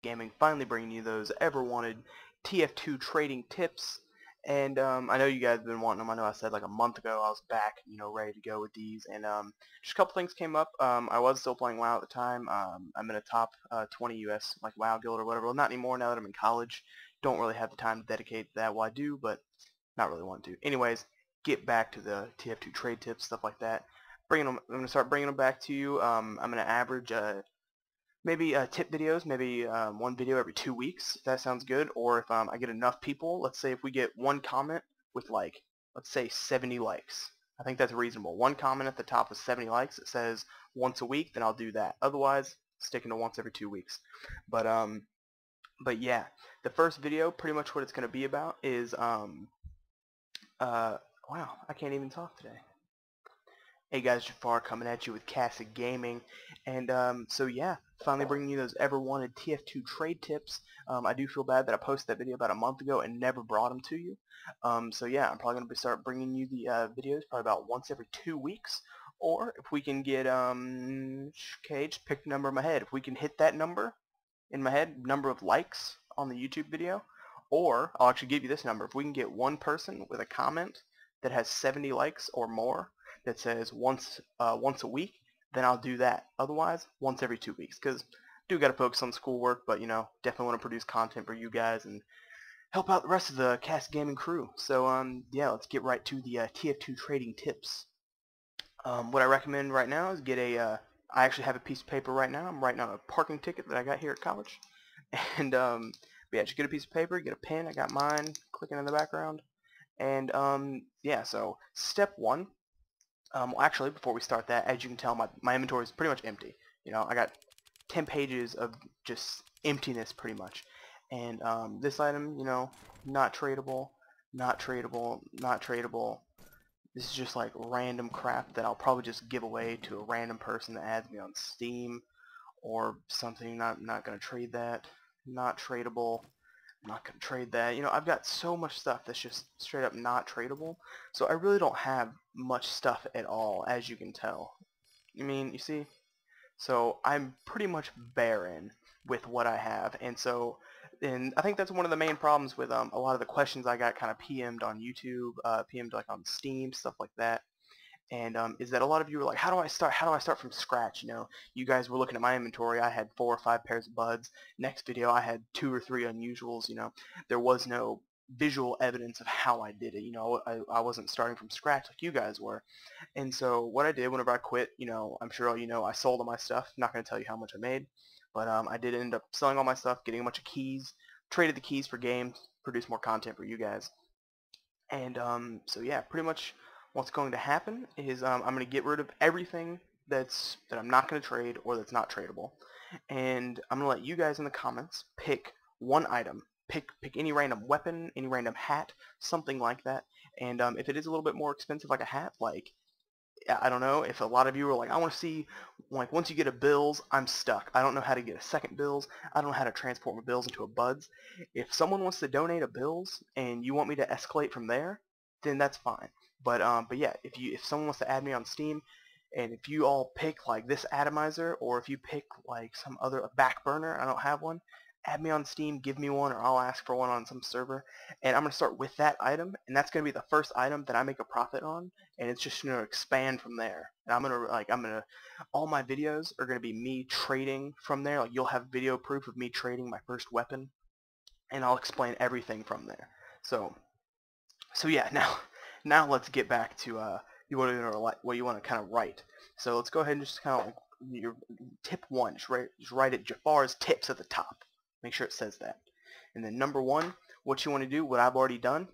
Gaming, finally bringing you those ever wanted TF2 trading tips. And I know you guys have been wanting them. I know I said like a month ago I was back, ready to go with these. And just a couple things came up. I was still playing WoW at the time. I'm in a top 20 US like WoW guild or whatever. Well, not anymore now that I'm in college. Don't really have the time to dedicate to that. Well, I do, but not really want to. Anyways, get back to the TF2 trade tips, stuff like that. I'm going to start bringing them back to you. I'm going to average maybe tip videos, maybe one video every 2 weeks, if that sounds good. Or if I get enough people, let's say if we get one comment with like, let's say 70 likes. I think that's reasonable. One comment at the top with 70 likes that says once a week, then I'll do that. Otherwise, sticking to once every 2 weeks. But yeah, the first video, pretty much what it's going to be about is, wow, I can't even talk today. Hey guys, JaFaR coming at you with Cassid Gaming, and so yeah, finally bringing you those ever wanted TF2 trade tips. I do feel bad that I posted that video about a month ago and never brought them to you. So yeah, I'm probably going to start bringing you the videos probably about once every 2 weeks, or if we can get okay, just pick the number in my head. If we can hit that number in my head, number of likes on the YouTube video, or I'll actually give you this number. If we can get one person with a comment that has 70 likes or more that says once a week, then I'll do that. Otherwise, once every 2 weeks, because I do got to focus on schoolwork, but definitely want to produce content for you guys and help out the rest of the Cassid Gaming crew. So yeah, let's get right to the TF2 trading tips. What I recommend right now is get a I actually have a piece of paper right now. I'm writing on a parking ticket that I got here at college. And yeah, just get a piece of paper, get a pen. I got mine clicking in the background. And yeah, so step one. Well, actually, before we start that, as you can tell, my inventory is pretty much empty. I got 10 pages of just emptiness pretty much. And this item, not tradable, not tradable, not tradable. This is just like random crap that I'll probably just give away to a random person that adds me on Steam or something. Not gonna trade that. Not tradable. I'm not gonna trade that. I've got so much stuff that's just straight up not tradable. So I really don't have much stuff at all, as you can tell. I mean, you see? So I'm pretty much barren with what I have, and I think that's one of the main problems with a lot of the questions I got kind of PM'd on YouTube, PM'd like on Steam, stuff like that. And is that a lot of you were like, how do I start? How do I start from scratch? You guys were looking at my inventory. I had 4 or 5 pairs of buds. Next video, I had 2 or 3 unusuals. There was no visual evidence of how I did it. I wasn't starting from scratch like you guys were. And so what I did whenever I quit, I'm sure all you know, I sold all my stuff. I'm not going to tell you how much I made, but I did end up selling all my stuff, getting a bunch of keys, traded the keys for games, produced more content for you guys. And so yeah, pretty much what's going to happen is I'm going to get rid of everything that I'm not going to trade or that's not tradable. And I'm going to let you guys in the comments pick one item. Pick any random weapon, any random hat, something like that. And if it is a little bit more expensive, like a hat, like I don't know, if a lot of you are like, I want to see, like, once you get a bills, I'm stuck. I don't know how to get a second bills. I don't know how to transport my bills into a buds. If someone wants to donate a bills and you want me to escalate from there, then that's fine. But yeah, if someone wants to add me on Steam, and if you all pick like this atomizer, or if you pick like some other back burner, I don't have one, add me on Steam, give me one, or I'll ask for one on some server, and I'm going to start with that item, and that's going to be the first item that I make a profit on, and it's just going to expand from there. And all my videos are going to be me trading from there. Like, you'll have video proof of me trading my first weapon, and I'll explain everything from there. So yeah, now let's get back to what you want to kind of write. So let's go ahead and just kind of like your tip 1, just write it JaFaR's tips at the top. Make sure it says that. And then number 1, what you want to do, what I've already done,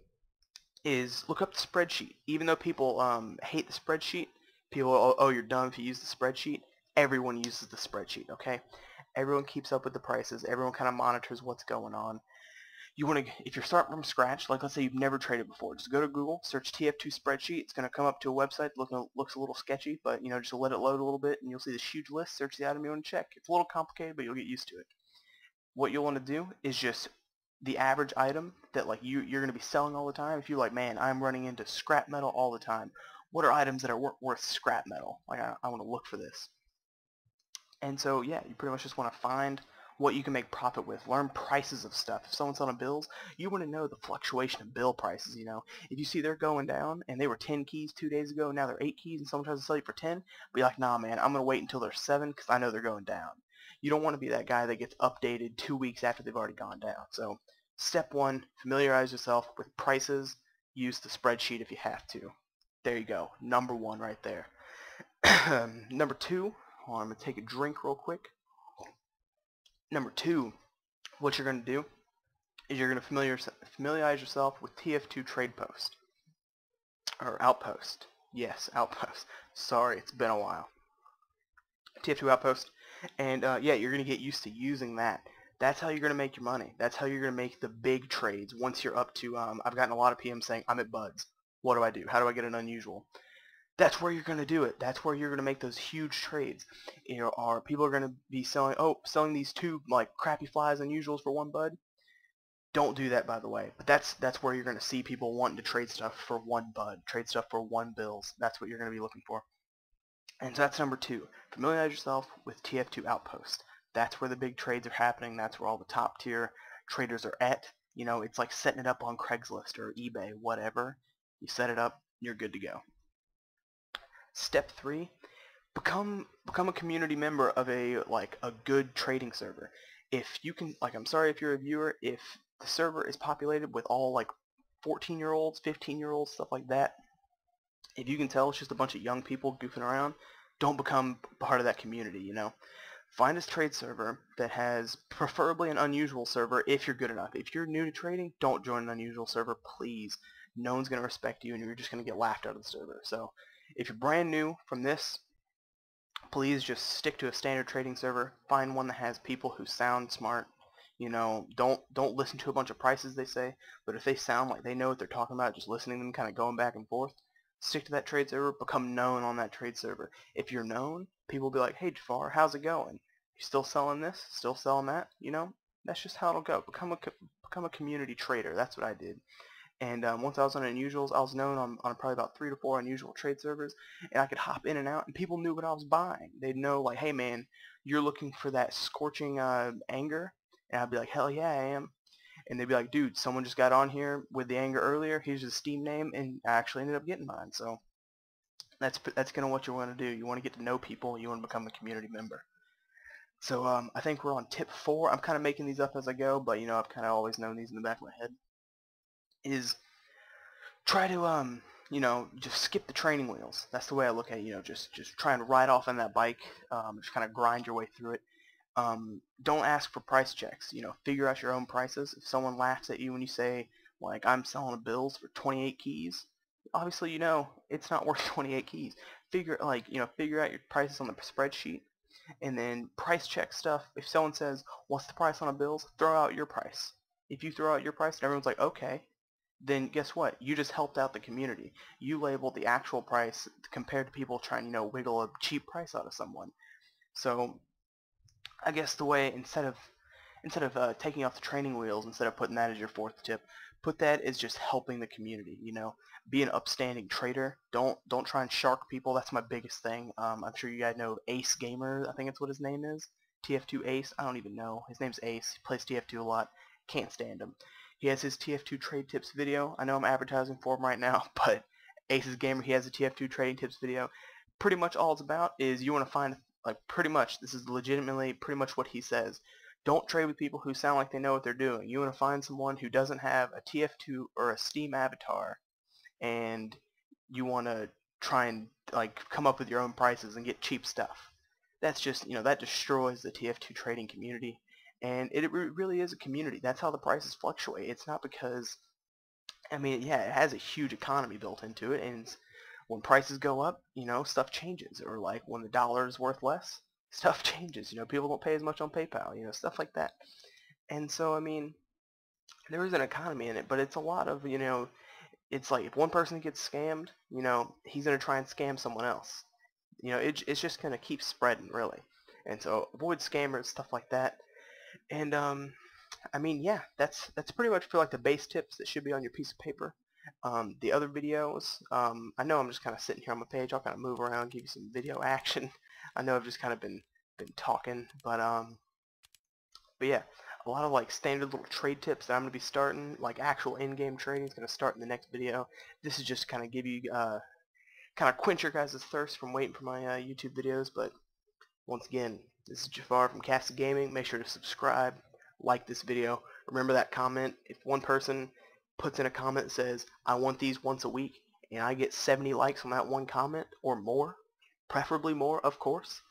is look up the spreadsheet. Even though people hate the spreadsheet, people, oh, you're dumb if you use the spreadsheet, everyone uses the spreadsheet, okay? Everyone keeps up with the prices. Everyone kind of monitors what's going on. You want to, if you're starting from scratch, like let's say you've never traded before, just go to Google, search TF2 spreadsheet. It's going to come up to a website that looks a little sketchy, but just let it load a little bit, and you'll see this huge list. Search the item you want to check. It's a little complicated, but you'll get used to it. What you'll want to do is just the average item that like you're going to be selling all the time. If you're like, man, I'm running into scrap metal all the time, what are items that are worth scrap metal? Like I want to look for this. And so yeah, you pretty much just want to find what you can make profit with. Learn prices of stuff. If someone's selling bills, you want to know the fluctuation of bill prices. If you see they're going down and they were 10 keys 2 days ago, now they're 8 keys, and someone tries to sell you for 10, be like, nah, man, I'm gonna wait until they're 7 because I know they're going down. You don't want to be that guy that gets updated 2 weeks after they've already gone down. So, step 1, familiarize yourself with prices. Use the spreadsheet if you have to. There you go. Number 1 right there. Number 2, I'm gonna take a drink real quick. Number 2, what you're going to do is you're going to familiarize yourself with TF2 Trade Post. Or Outpost. Yes, Outpost. Sorry, it's been a while. TF2 Outpost. And yeah, you're going to get used to using that. That's how you're going to make your money. That's how you're going to make the big trades once you're up to, I've gotten a lot of PMs saying, I'm at Buds. What do I do? How do I get an unusual? That's where you're going to do it. That's where you're going to make those huge trades. People are going to be selling these 2 like crappy flies unusuals for 1 bud. Don't do that, by the way. But that's where you're going to see people wanting to trade stuff for 1 bud, trade stuff for 1 bills. That's what you're going to be looking for. And so that's number 2. Familiarize yourself with TF2 Outpost. That's where the big trades are happening. That's where all the top tier traders are at. It's like setting it up on Craigslist or eBay, whatever. You set it up, you're good to go. Step 3, become a community member of a good trading server. If you can, I'm sorry if you're a viewer, if the server is populated with all 14-year-olds, 15-year-olds, stuff like that, if you can tell it's just a bunch of young people goofing around, don't become part of that community, Find a trade server that has preferably an unusual server if you're good enough. If you're new to trading, don't join an unusual server, please. No one's going to respect you and you're just going to get laughed out of the server. So if you're brand new from this, please just stick to a standard trading server. Find one that has people who sound smart. Don't listen to a bunch of prices they say, but if they sound like they know what they're talking about, just listening to them kind of going back and forth, stick to that trade server, become known on that trade server. If you're known, people will be like, hey JaFaR, how's it going? You still selling this? Still selling that? That's just how it'll go. Become a community trader. That's what I did. And once I was on unusuals, I was known on probably about 3 to 4 unusual trade servers, and I could hop in and out, and people knew what I was buying. They'd know, like, hey man, you're looking for that scorching anger, and I'd be like, hell yeah, I am. And they'd be like, dude, someone just got on here with the anger earlier. Here's his Steam name, and I actually ended up getting mine. So that's kind of what you want to do. You want to get to know people. You want to become a community member. So I think we're on tip 4. I'm kind of making these up as I go, but I've kind of always known these in the back of my head. Is try to just skip the training wheels. That's the way I look at it. Just try and ride off on that bike. Just kind of grind your way through it. Don't ask for price checks. Figure out your own prices. If someone laughs at you when you say, like, I'm selling bills for 28 keys, obviously it's not worth 28 keys. Figure out your prices on the spreadsheet, and then price check stuff. If someone says, what's the price on a bills, throw out your price. If you throw out your price and everyone's like, okay, then guess what? You just helped out the community. You labeled the actual price compared to people trying, wiggle a cheap price out of someone. So I guess the way, instead of taking off the training wheels, instead of putting that as your 4th tip, put that as just helping the community. Be an upstanding trader. Don't try and shark people. That's my biggest thing. I'm sure you guys know Ace Gamer. I think that's what his name is. TF2 Ace. I don't even know. His name's Ace. He plays TF2 a lot. Can't stand him. He has his TF2 trade tips video. I know I'm advertising for him right now, but Ace's Gamer, he has a TF2 trading tips video. Pretty much all it's about is you want to find, pretty much, this is legitimately pretty much what he says. Don't trade with people who sound like they know what they're doing. You want to find someone who doesn't have a TF2 or a Steam avatar, and you want to try and come up with your own prices and get cheap stuff. That's just, that destroys the TF2 trading community. And it really is a community. That's how the prices fluctuate. It's not because, yeah, it has a huge economy built into it, and when prices go up, stuff changes. Or when the dollar is worth less, stuff changes. People don't pay as much on PayPal, stuff like that. And so, there is an economy in it, but it's a lot of, it's like if one person gets scammed, he's going to try and scam someone else. It's just going to keep spreading, really. And so avoid scammers, stuff like that. And yeah, that's pretty much for the base tips that should be on your piece of paper. The other videos, I know I'm just kind of sitting here on my page. I'll kind of move around, give you some video action. I know I've just kind of been talking, but But yeah, a lot of like standard little trade tips that I'm going to be starting, like actual in-game trading is going to start in the next video. This is just to kind of give you, kind of quench your guys' thirst from waiting for my YouTube videos. But once again, this is JaFaR from Casted Gaming. Make sure to subscribe, like this video. Remember that comment. If one person puts in a comment that says, I want these once a week, and I get 70 likes on that one comment or more, preferably more, of course,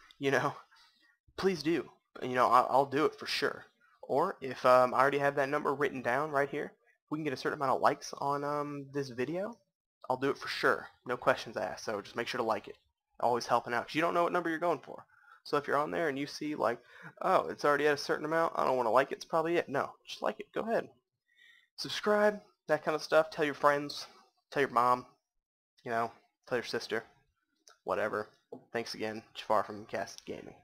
please do. I'll do it for sure. Or if I already have that number written down right here, we can get a certain amount of likes on this video, I'll do it for sure. No questions asked. So just make sure to like it. Always helping out, because you don't know what number you're going for. So if you're on there and you see like, oh, it's already at a certain amount, I don't want to like it, it's probably it. No, just like it. Go ahead. Subscribe, that kind of stuff. Tell your friends. Tell your mom. Tell your sister. Whatever. Thanks again. JaFaR from Casted Gaming.